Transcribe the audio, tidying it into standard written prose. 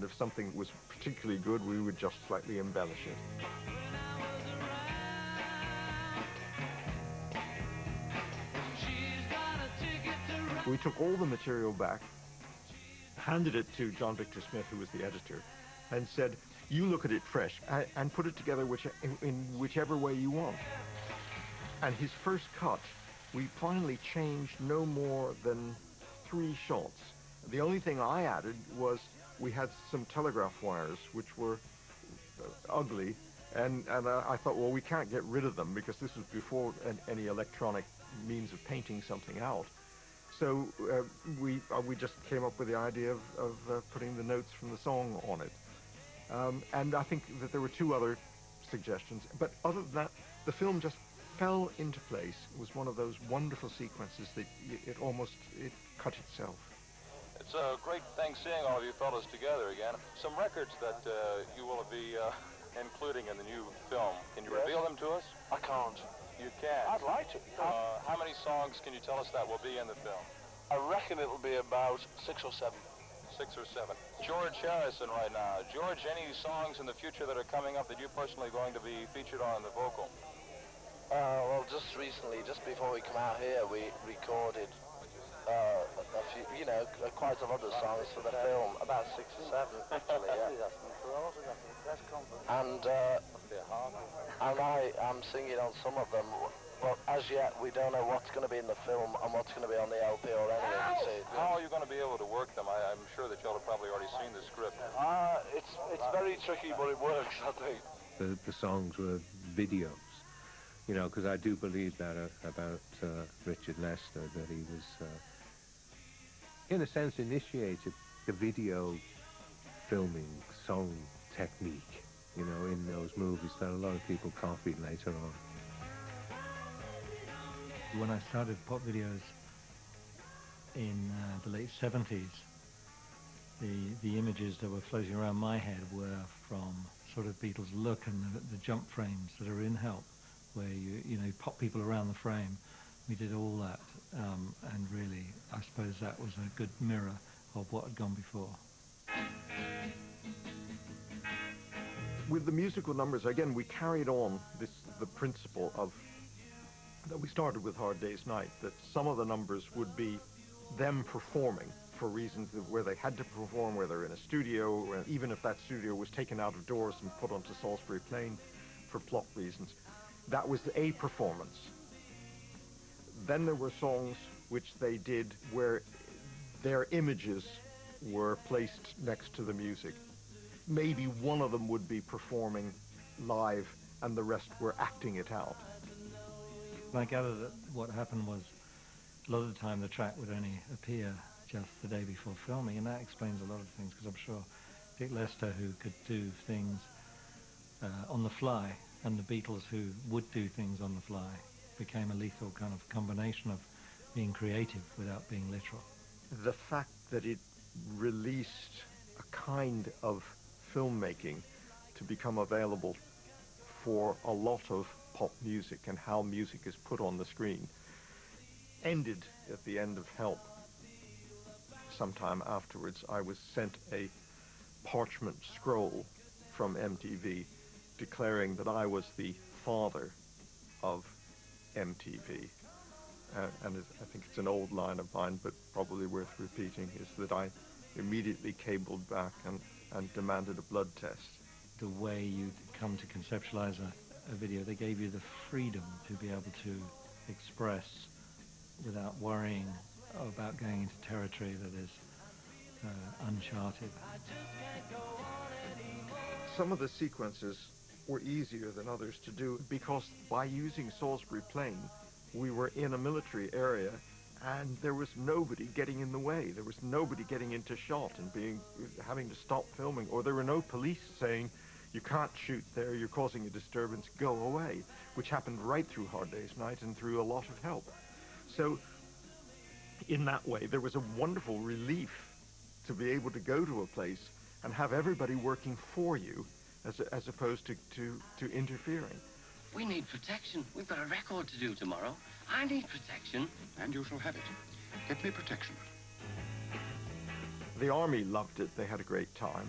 If something was particularly good, we would just slightly embellish it. We took all the material back, handed it to John Victor Smith, who was the editor, and said, you look at it fresh and put it together in whichever way you want. And his first cut, we finally changed no more than 3 shots. The only thing I added was we had some telegraph wires which were ugly, and I thought, well, we can't get rid of them because this was before any electronic means of painting something out. So we just came up with the idea of putting the notes from the song on it. And I think that there were 2 other suggestions, but other than that, the film just fell into place. It was one of those wonderful sequences that it cut itself. It's a great thing seeing all of you fellas together again. Some records that you will be including in the new film. Can you reveal them to us? I can't. You can't? I'd like to. How many songs can you tell us that will be in the film? I reckon it'll be about 6 or 7. 6 or 7. George Harrison right now. George, any songs in the future that are coming up that you're personally going to be featured on the vocal? Well, just recently, just before we come out here, we recorded a few, you know, quite a lot of songs for the film, about 6 or 7 actually, yeah. And I'm singing on some of them, but as yet we don't know what's going to be in the film and what's going to be on the LP or anything. How are you going to be able to work them? I'm sure that y'all have probably already seen the script. It's very tricky, but it works, I think. The songs were videos, you know, because I do believe that about Richard Lester, that he was, in a sense, initiated the video filming song technique, you know, in those movies that a lot of people copied later on. When I started pop videos in the late 70s, the images that were floating around my head were from sort of Beatles look and the jump frames that are in Help, where you pop people around the frame. We did all that, and really, I suppose that was a good mirror of what had gone before. With the musical numbers, again, we carried on the principle of that we started with Hard Day's Night, that some of the numbers would be them performing for reasons where they had to perform, whether in a studio, or even if that studio was taken out of doors and put onto Salisbury Plain for plot reasons. That was a performance. Then there were songs which they did where their images were placed next to the music. Maybe one of them would be performing live and the rest were acting it out. I gather that what happened was a lot of the time the track would only appear just the day before filming, and that explains a lot of things, because I'm sure Dick Lester, who could do things on the fly, and the Beatles, who would do things on the fly, became a lethal kind of combination of being creative without being literal. The fact that it released a kind of filmmaking to become available for a lot of pop music and how music is put on the screen ended at the end of Help. Sometime afterwards, I was sent a parchment scroll from MTV declaring that I was the father of MTV. And I think it's an old line of mine, but probably worth repeating, is that I immediately cabled back and demanded a blood test. The way you'd come to conceptualize a video, they gave you the freedom to be able to express without worrying about going into territory that is uncharted. Some of the sequences were easier than others to do because by using Salisbury Plain, we were in a military area and there was nobody getting in the way. There was nobody getting into shot and having to stop filming, or there were no police saying, you can't shoot there, you're causing a disturbance, go away, which happened right through Hard Day's Night and through a lot of Help. So in that way, there was a wonderful relief to be able to go to a place and have everybody working for you as opposed to interfering. We need protection. We've got a record to do tomorrow. I need protection. And you shall have it. Get me protection. The Army loved it. They had a great time.